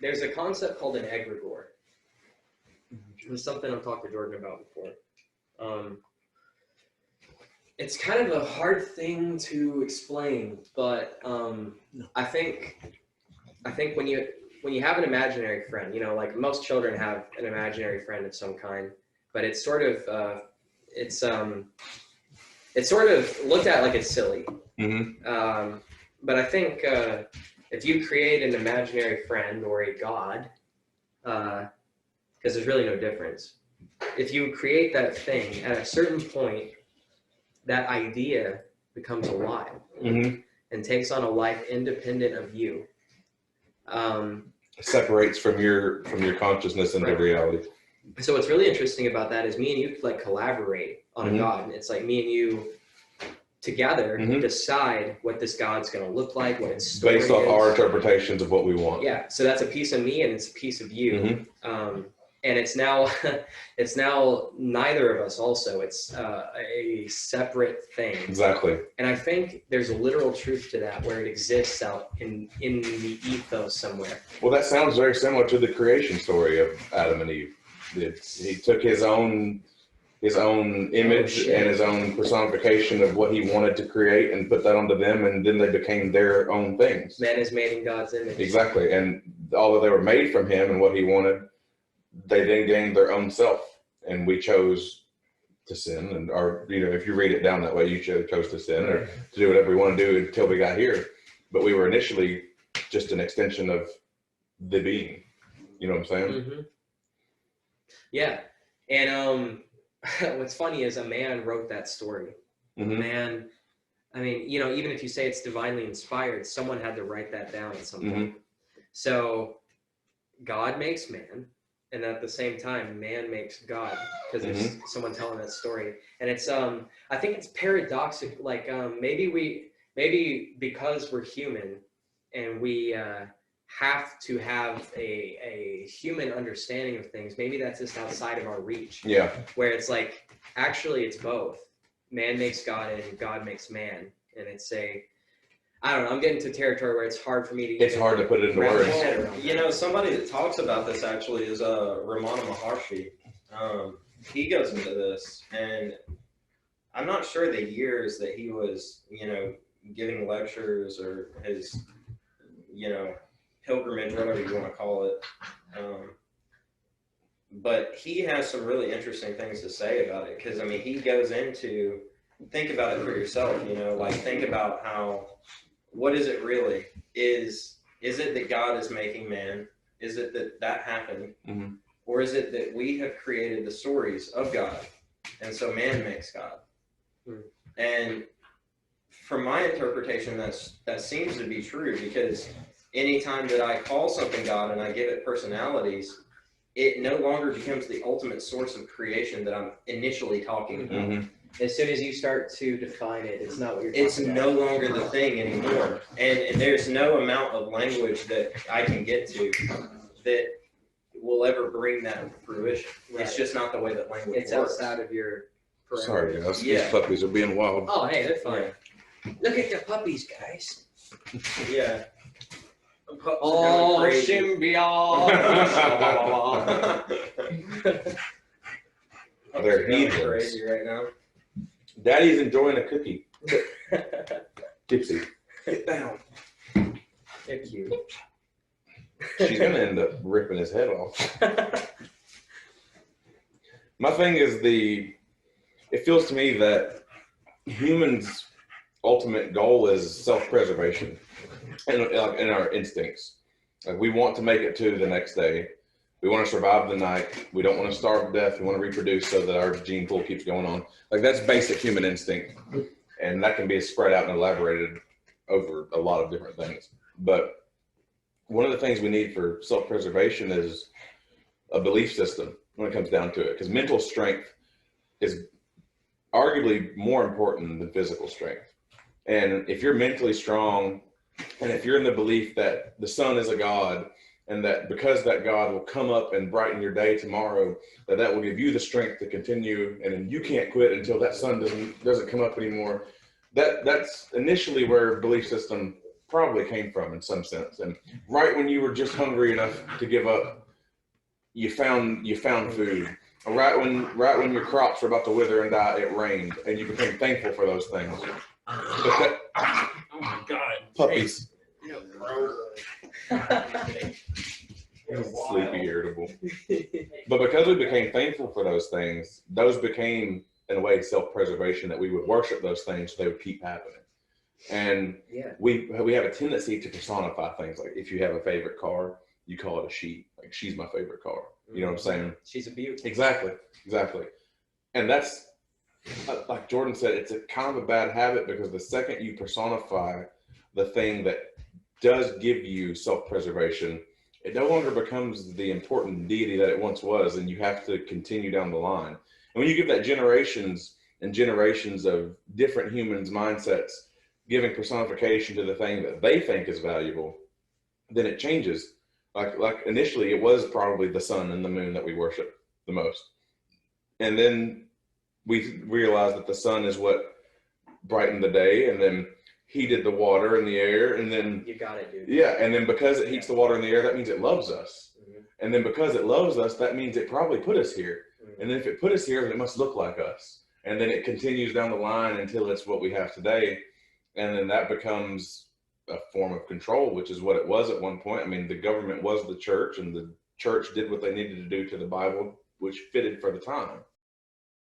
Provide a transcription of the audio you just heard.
there's a concept called an egregor. It's something I've talked to Jordan about before. It's kind of a hard thing to explain, but I think when you have an imaginary friend, like most children have an imaginary friend of some kind, but it's sort of looked at like it's silly. Mm-hmm. But I think if you create an imaginary friend or a god, because there's really no difference. If you create that thing, at a certain point, that idea becomes alive mm-hmm. and takes on a life independent of you. Separates from your consciousness into reality. So what's really interesting about that is me and you like collaborate on mm-hmm. a god. It's like me and you together mm-hmm. decide what this god's going to look like, what its story based off our interpretations of what we want. Yeah. So that's a piece of me and it's a piece of you. Mm-hmm. And it's now neither of us also. It's a separate thing. Exactly. And I think there's a literal truth to that where it exists out in the ethos somewhere. Well, that sounds very similar to the creation story of Adam and Eve. He took his own image and his own personification of what he wanted to create and put that onto them, and then they became their own things. Man is made in God's image. Exactly. And although they were made from him and what he wanted, they then gained their own self, and we chose to sin. And if you read it down that way, you chose to sin or to do whatever we want to do until we got here. But we were initially just an extension of the being. You know what I'm saying? Mm-hmm. Yeah. And what's funny is a man wrote that story. Mm-hmm. A man, I mean, even if you say it's divinely inspired, someone had to write that down at some point. Mm-hmm. So God makes man. And at the same time, man makes God, because there's mm-hmm. someone telling that story. And it's, I think it's paradoxical. Like maybe because we're human and we have to have a human understanding of things, maybe that's just outside of our reach. Yeah. Where it's like, actually it's both. Man makes God and God makes man. And it's I don't know, I'm getting to territory where it's hard for me to... It's hard to put it into words. Somebody that talks about this actually is Ramana Maharshi. He goes into this, and I'm not sure the years that he was, giving lectures or his, pilgrimage, whatever you want to call it. But he has some really interesting things to say about it, because, he goes into, think about it for yourself, think about how... What is it really? Is it that God is making man? Is it that happened? Mm-hmm. Or is it that we have created the stories of God? And so man makes God. Mm-hmm. And from my interpretation, that seems to be true, because anytime that I call something God and I give it personalities, it no longer becomes the ultimate source of creation that I'm initially talking about. Mm-hmm. As soon as you start to define it, it's not what you're talking about. It's no longer the thing anymore. And there's no amount of language that I can get to that will ever bring that to fruition. Right. It's just not the way that language works. It's outside of your parameters. Sorry, guys. These puppies are being wild. Oh, hey, they're fine. Yeah. Look at the puppies, guys. Yeah. Oh, symbiote. They're heathens. Crazy right now. Daddy's enjoying a cookie. Tipsy. Get down. They're cute. She's going to end up ripping his head off. My thing is it feels to me that humans' ultimate goal is self-preservation in our instincts. Like, we want to make it to the next day. We want to survive the night. We don't want to starve to death. We want to reproduce so that our gene pool keeps going on. Like, that's basic human instinct. And that can be spread out and elaborated over a lot of different things. But one of the things we need for self-preservation is a belief system when it comes down to it. Because mental strength is arguably more important than physical strength. And if you're mentally strong, and if you're in the belief that the sun is a god, and that because that God will come up and brighten your day tomorrow, that will give you the strength to continue, and then you can't quit until that sun doesn't come up anymore. That's initially where belief system probably came from in some sense. And right when you were just hungry enough to give up, you found food. Right when your crops were about to wither and die, it rained, and you became thankful for those things. But Oh my God. puppies. Yeah, bro. Sleepy, irritable. But because we became thankful for those things, those became, in a way, self-preservation, that we would worship those things so they would keep happening. And we have a tendency to personify things. Like if you have a favorite car, you call it a she. Like, she's my favorite car. You know what I'm saying? She's a beaut. Exactly. And that's, like Jordan said, it's a kind of a bad habit, because the second you personify the thing that does give you self-preservation, it no longer becomes the important deity that it once was, and you have to continue down the line. And when you give that generations and generations of different humans' mindsets giving personification to the thing that they think is valuable, then it changes. Like initially, it was probably the sun and the moon that we worship the most. And then we realized that the sun is what brightened the day, and then heated the water and the air, and then you got it, dude. Yeah, and then because it heats the water and the air, that means it loves us. And then because it loves us, that means it probably put us here. And then if it put us here, then it must look like us. And then it continues down the line until it's what we have today. And then that becomes a form of control, which is what it was at one point. I mean, the government was the church, and the church did what they needed to do to the Bible, which fitted for the time.